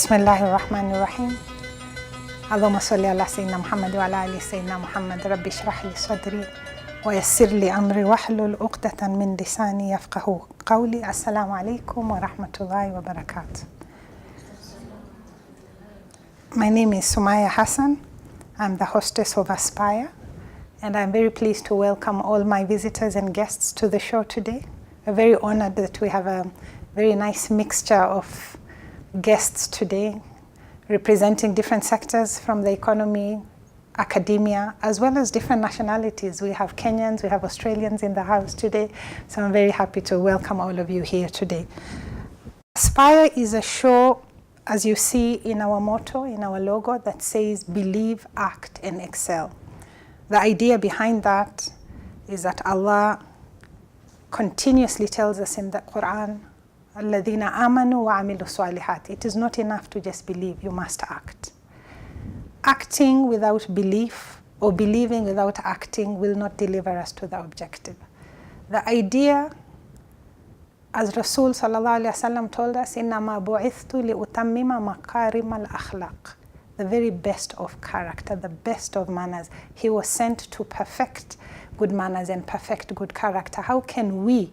Bismillahir Rahmanir Rahim. Allahumma salli ala Sayyidina Muhammad wa ala ali Sayyidina Muhammad. Rabbi shrah li sadri wa yassir li amri wahlul uqdatan min lisani yafqahu qawli. Assalamu alaikum wa rahmatullahi wa barakatuh. My name is Sumaya Hassan. I'm the hostess of Aspire, and I'm very pleased to welcome all my visitors and guests to the show today. I'm very honored that we have a very nice mixture of guests today, representing different sectors from the economy, academia, as well as different nationalities. We have Kenyans, we have Australians in the house today, so I'm very happy to welcome all of you here today. Aspire is a show, as you see in our motto, in our logo, that says believe, act, and excel. The idea behind that is that Allah continuously tells us in the Quran, الَّذِينَ آمَنُوا وَعَمِلُوا الصَّالِحَاتِ. It is not enough to just believe, you must act. Acting without belief or believing without acting will not deliver us to the objective. The idea, as Rasul sallallahu alaihi wasallam told us, إِنَّمَا بُعِثْتُ لِأُتَمِّمَ مَكَارِمَ الْأَخْلَاقِ. The very best of character, the best of manners. He was sent to perfect good manners and perfect good character. How can we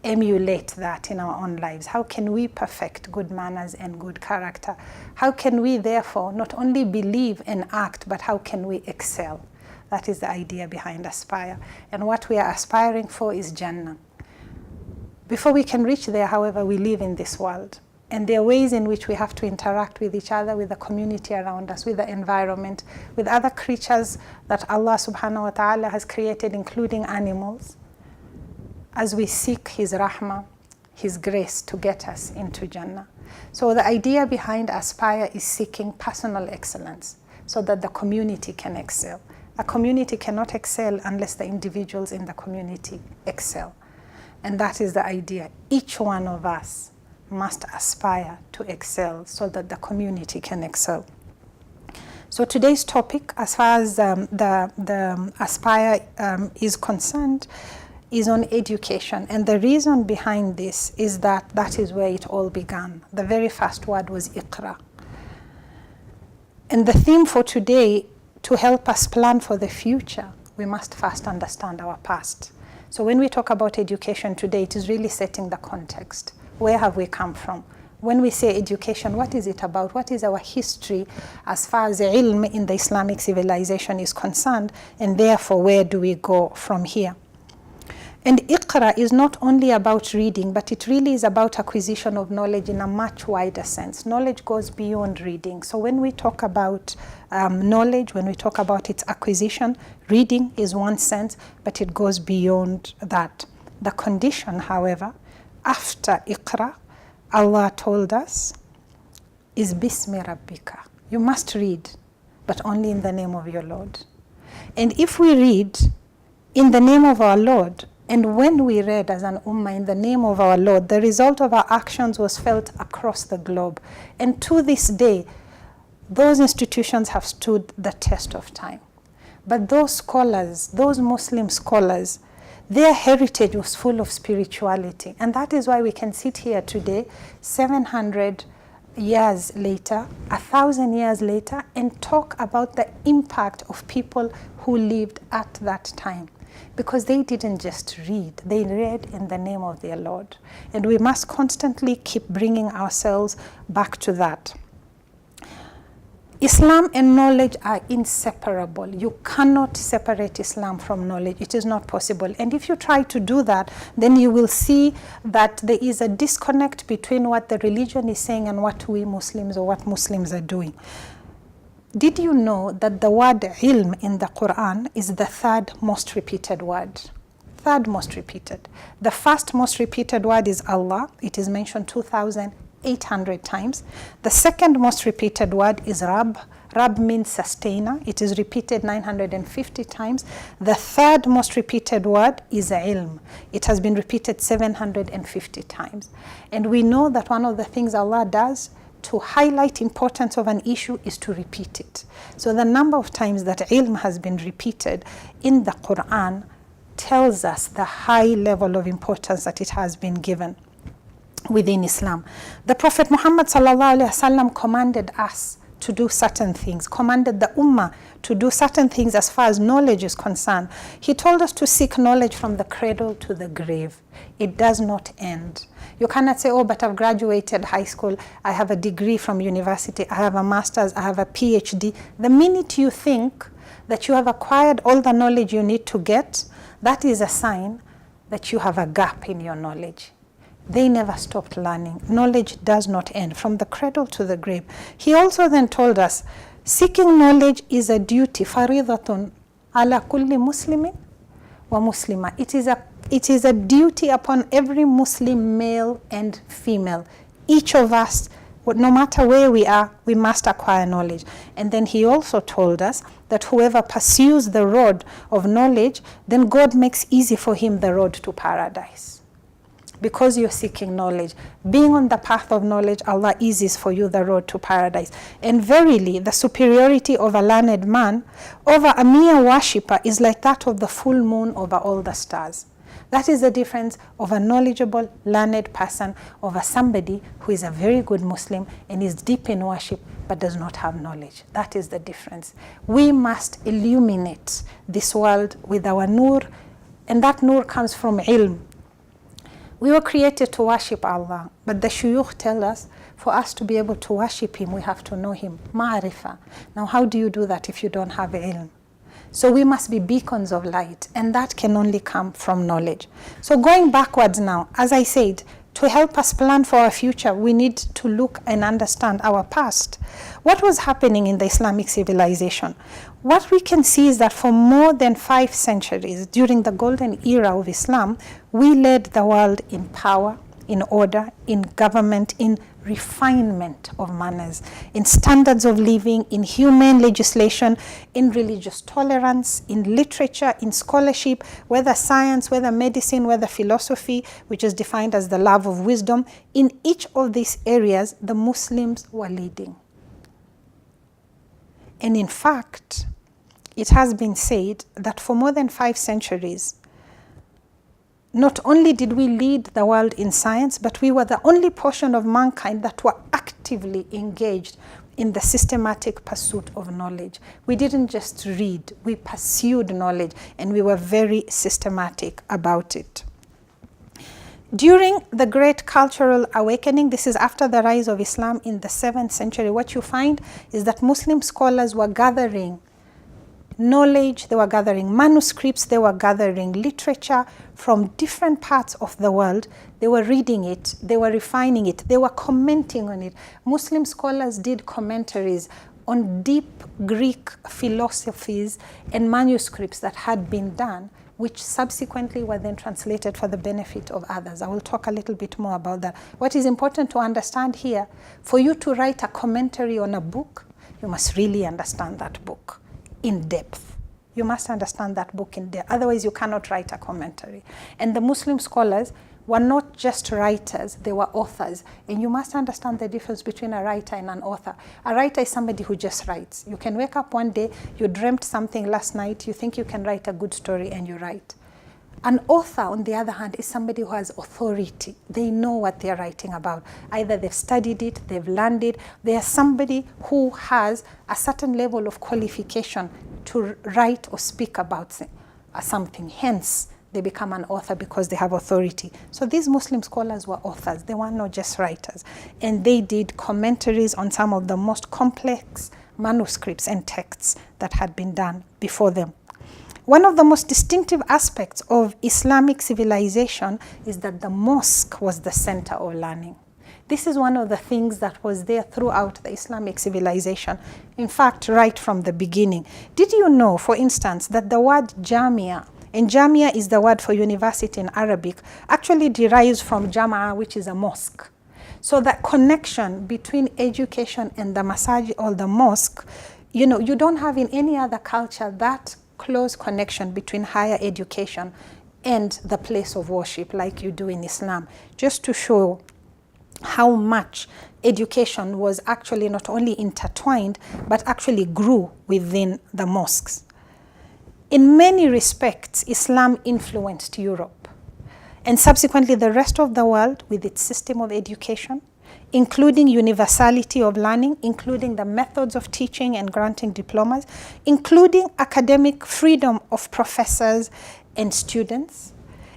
emulate that in our own lives? How can we perfect good manners and good character? How can we therefore not only believe and act, but how can we excel? That is the idea behind Aspire. And what we are aspiring for is Jannah. Before we can reach there, however, we live in this world. And there are ways in which we have to interact with each other, with the community around us, with the environment, with other creatures that Allah subhanahu wa ta'ala has created, including animals, as we seek His rahmah, His grace to get us into Jannah. So the idea behind Aspire is seeking personal excellence so that the community can excel. A community cannot excel unless the individuals in the community excel. And that is the idea. Each one of us must aspire to excel so that the community can excel. So today's topic, as far as the Aspire is concerned, is on education. And the reason behind this is that that is where it all began. The very first word was Iqra. And the theme for today, to help us plan for the future, we must first understand our past. So when we talk about education today, it is really setting the context. Where have we come from? When we say education, what is it about? What is our history as far as ilm in the Islamic civilization is concerned? And therefore, where do we go from here? And Iqra is not only about reading, but it really is about acquisition of knowledge in a much wider sense. Knowledge goes beyond reading. So when we talk about knowledge, when we talk about its acquisition, reading is one sense, but it goes beyond that. The condition, however, after Iqra, Allah told us, is Bismi Rabbika. You must read, but only in the name of your Lord. And if we read in the name of our Lord, and when we read as an ummah in the name of our Lord, the result of our actions was felt across the globe. And to this day, those institutions have stood the test of time. But those scholars, those Muslim scholars, their heritage was full of spirituality. And that is why we can sit here today, 700 years later, 1,000 years later, and talk about the impact of people who lived at that time. Because they didn't just read, they read in the name of their Lord. And we must constantly keep bringing ourselves back to that. Islam and knowledge are inseparable. You cannot separate Islam from knowledge. It is not possible. And if you try to do that, then you will see that there is a disconnect between what the religion is saying and what we Muslims or what Muslims are doing. Did you know that the word ilm in the Quran is the third most repeated word? Third most repeated. The first most repeated word is Allah. It is mentioned 2,800 times. The second most repeated word is Rabb. Rabb means sustainer. It is repeated 950 times. The third most repeated word is ilm. It has been repeated 750 times. And we know that one of the things Allah does to highlight importance of an issue is to repeat it. So the number of times that ilm has been repeated in the Quran tells us the high level of importance that it has been given. within Islam. The Prophet Muhammad sallallahu alaihi wasallam commanded us to do certain things, commanded the Ummah to do certain things as far as knowledge is concerned. He told us to seek knowledge from the cradle to the grave. It does not end. You cannot say, oh, but I've graduated high school, I have a degree from university, I have a master's, I have a PhD. The minute you think that you have acquired all the knowledge you need to get, that is a sign that you have a gap in your knowledge. They never stopped learning. Knowledge does not end, from the cradle to the grave. He also then told us, seeking knowledge is a duty, faridatun ala kulli muslimin wa muslima. It is a duty upon every Muslim, male and female. Each of us, no matter where we are, we must acquire knowledge. And then he also told us that whoever pursues the road of knowledge, then God makes easy for him the road to paradise. Because you're seeking knowledge, being on the path of knowledge, Allah eases for you the road to paradise. And verily, the superiority of a learned man over a mere worshipper is like that of the full moon over all the stars. That is the difference of a knowledgeable, learned person over somebody who is a very good Muslim and is deep in worship but does not have knowledge. That is the difference. We must illuminate this world with our nur, and that nur comes from ilm. We were created to worship Allah, but the shuyukh tell us for us to be able to worship Him, we have to know Him. Ma'rifah. Now, how do you do that if you don't have ilm? So we must be beacons of light, and that can only come from knowledge. So going backwards now, as I said, to help us plan for our future, we need to look and understand our past. What was happening in the Islamic civilization? What we can see is that for more than 5 centuries, during the golden era of Islam, we led the world in power, in order, in government, in refinement of manners, in standards of living, in humane legislation, in religious tolerance, in literature, in scholarship, whether science, whether medicine, whether philosophy, which is defined as the love of wisdom. In each of these areas, the Muslims were leading. And in fact, it has been said that for more than 5 centuries, not only did we lead the world in science, but we were the only portion of mankind that were actively engaged in the systematic pursuit of knowledge. We didn't just read, we pursued knowledge, and we were very systematic about it. During the Great Cultural Awakening, this is after the rise of Islam in the 7th century, what you find is that Muslim scholars were gathering knowledge, they were gathering manuscripts, they were gathering literature from different parts of the world. They were reading it, they were refining it, they were commenting on it. Muslim scholars did commentaries on deep Greek philosophies and manuscripts that had been done, which subsequently were then translated for the benefit of others. I will talk a little bit more about that. What is important to understand here, for you to write a commentary on a book, you must really understand that book in depth. You must understand that book in depth. Otherwise, you cannot write a commentary. And the Muslim scholars were not just writers, they were authors. And you must understand the difference between a writer and an author. A writer is somebody who just writes. You can wake up one day, you dreamt something last night, you think you can write a good story, and you write. An author, on the other hand, is somebody who has authority. They know what they're writing about. Either they've studied it, they've learned it. They are somebody who has a certain level of qualification to write or speak about something. Hence, they become an author because they have authority. So these Muslim scholars were authors. They were not just writers. And they did commentaries on some of the most complex manuscripts and texts that had been done before them. One of the most distinctive aspects of Islamic civilization is that the mosque was the center of learning. This is one of the things that was there throughout the Islamic civilization. In fact, right from the beginning. Did you know, for instance, that the word jamia, and jamia is the word for university in Arabic, actually derives from jama'a, which is a mosque. So that connection between education and the masajid or the mosque, you don't have in any other culture that close connection between higher education and the place of worship like you do in Islam, just to show how much education was actually not only intertwined, but actually grew within the mosques. In many respects, Islam influenced Europe. and subsequently the rest of the world with its system of education, including universality of learning, including the methods of teaching and granting diplomas, including academic freedom of professors and students,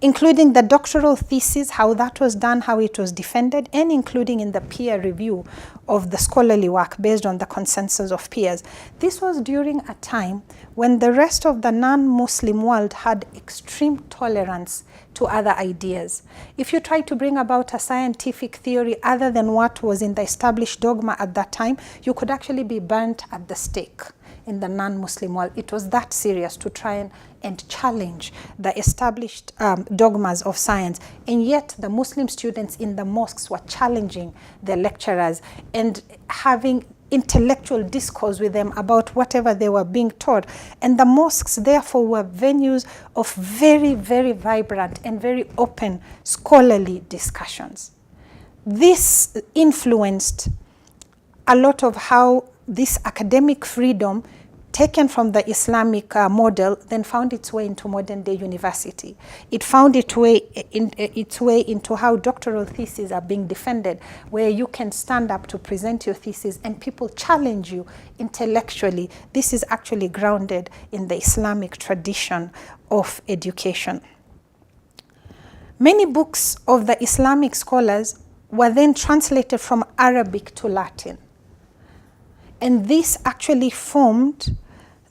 including the doctoral thesis, how that was done, how it was defended, and including in the peer review of the scholarly work based on the consensus of peers. This was during a time when the rest of the non-Muslim world had extreme tolerance to other ideas. If you try to bring about a scientific theory other than what was in the established dogma at that time, you could actually be burnt at the stake in the non-Muslim world. It was that serious to try and challenge the established dogmas of science. And yet the Muslim students in the mosques were challenging their lecturers and having intellectual discourse with them about whatever they were being taught. And the mosques, therefore, were venues of very, very vibrant and very open scholarly discussions. This influenced a lot of how this academic freedom taken from the Islamic model then found its way into modern day university. It found its way into how doctoral theses are being defended, where you can stand up to present your thesis and people challenge you intellectually. This is actually grounded in the Islamic tradition of education. Many books of the Islamic scholars were then translated from Arabic to Latin. And this actually formed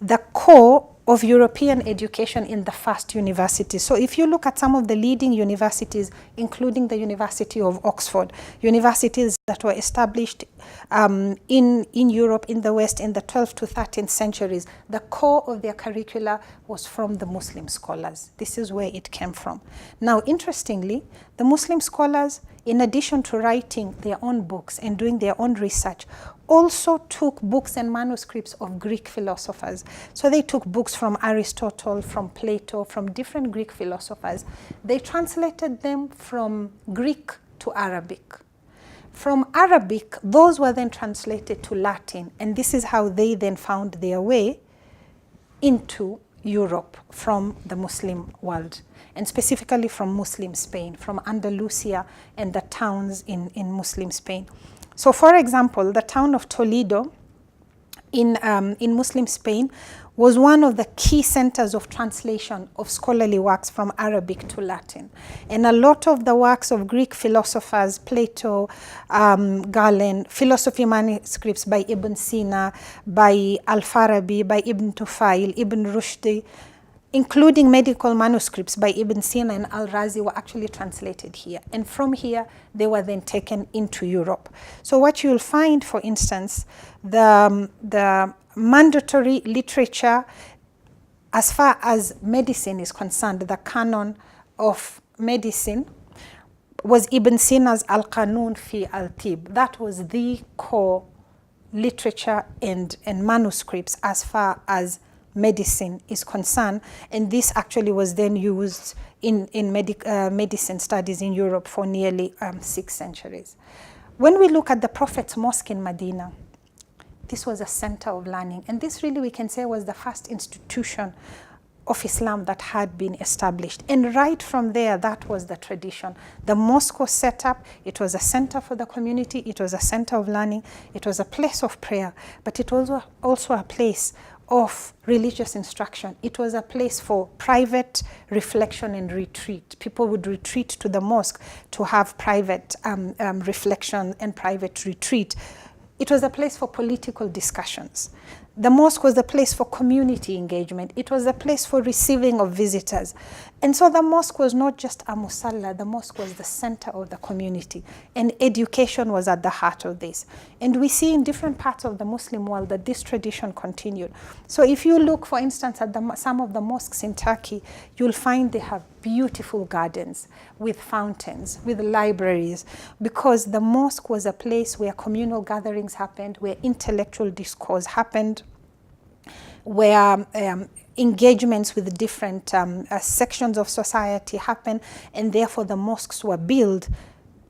the core of European education in the first universities. So if you look at some of the leading universities, including the University of Oxford, universities that were established in Europe, in the West, in the 12th to 13th centuries, the core of their curricula was from the Muslim scholars. This is where it came from. Now, interestingly, the Muslim scholars, in addition to writing their own books and doing their own research, also took books and manuscripts of Greek philosophers. So they took books from Aristotle, from Plato, from different Greek philosophers. They translated them from Greek to Arabic. From Arabic, those were then translated to Latin, and this is how they then found their way into Europe from the Muslim world, and specifically from Muslim Spain, from Andalusia and the towns in Muslim Spain. So for example, the town of Toledo in Muslim Spain was one of the key centers of translation of scholarly works from Arabic to Latin. And a lot of the works of Greek philosophers, Plato, Galen, philosophy manuscripts by Ibn Sina, by Al-Farabi, by Ibn Tufail, Ibn Rushdi, including medical manuscripts by Ibn Sina and Al-Razi, were actually translated here. And from here, they were then taken into Europe. So what you'll find, for instance, the mandatory literature as far as medicine is concerned, the canon of medicine, was Ibn Sina's Al-Qanun fi al-Tib. That was the core literature and manuscripts as far as medicine is concerned, and this actually was then used in medicine studies in Europe for nearly 6 centuries. When we look at the Prophet's Mosque in Medina, this was a center of learning, and this really we can say was the first institution of Islam that had been established. And right from there, that was the tradition. The mosque was set up, it was a center for the community, it was a center of learning, it was a place of prayer, but it was also a place of religious instruction. It was a place for private reflection and retreat. People would retreat to the mosque to have private reflection and private retreat. It was a place for political discussions. The mosque was a place for community engagement. It was a place for receiving of visitors. And so the mosque was not just a musalla, the mosque was the center of the community. And education was at the heart of this. And we see in different parts of the Muslim world that this tradition continued. So if you look, for instance, at some of the mosques in Turkey, you'll find they have beautiful gardens with fountains, with libraries, because the mosque was a place where communal gatherings happened, where intellectual discourse happened, where engagements with different sections of society happened, and therefore the mosques were built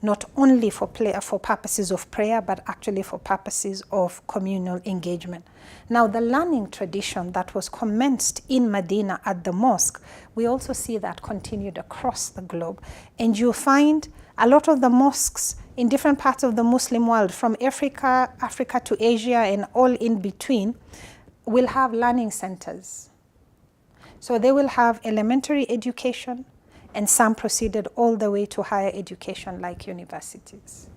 not only for purposes of prayer, but actually for purposes of communal engagement. Now, the learning tradition that was commenced in Medina at the mosque, we also see that continued across the globe. And you'll find a lot of the mosques in different parts of the Muslim world, from Africa to Asia and all in between, will have learning centers. So they will have elementary education, and some proceeded all the way to higher education like universities.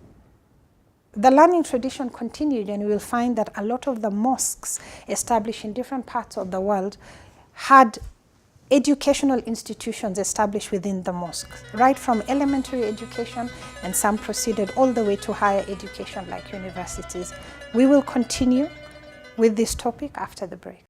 The learning tradition continued, and you will find that a lot of the mosques established in different parts of the world had educational institutions established within the mosque, right from elementary education, and some proceeded all the way to higher education like universities. We will continue with this topic after the break.